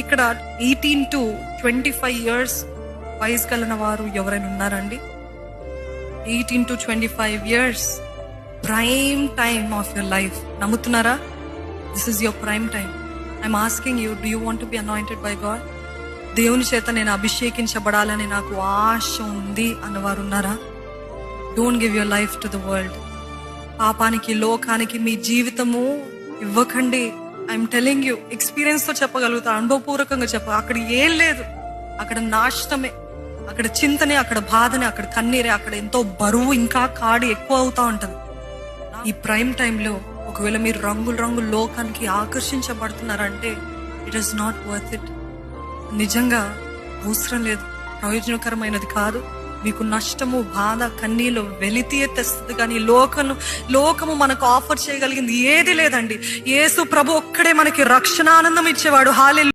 ఇక్కడ 18 to 25 years వయసు కలిగిన వారు ఎవరైనా ఉన్నారండి? 18 to 25 years prime time of your life. నమ్ముతున్నారా? This is your prime time. I'm asking you, do you want to be anointed by God? దేవుని చేత నేను అభిషేకించబడాలని నాకు ఆశ ఉంది అన్నవారు ఉన్నారా? Don't give your life to the world. పాపానికి, లోకానికి మీ జీవితము ఇవ్వకండి. ఐఎమ్ టెలింగ్ యూ, ఎక్స్పీరియన్స్ తో చెప్పగలుగుతా, అనుభవపూర్వకంగా అక్కడ ఏం లేదు. అక్కడ నాశనమే, అక్కడ చింతనే, అక్కడ బాధనే, అక్కడ కన్నీరే, అక్కడ ఎంతో బరువు, ఇంకా కాడి ఎక్కువ అవుతా ఉంటది. ఈ ప్రైమ్ టైంలో ఒకవేళ మీరు రంగుల లోకానికి ఆకర్షించబడుతున్నారంటే it is not worth it. నిజంగా అవసరం లేదు, ప్రయోజనకరమైనది కాదు. మీకు నష్టము, బాధ, కన్నీళ్ళు, వెలితియే తెస్తుంది. కానీ లోకము మనకు ఆఫర్ చేయగలిగింది ఏది లేదండి. యేసు ప్రభు ఒక్కడే మనకి రక్షణ ఆనందం ఇచ్చేవాడు. హల్లెలూయా.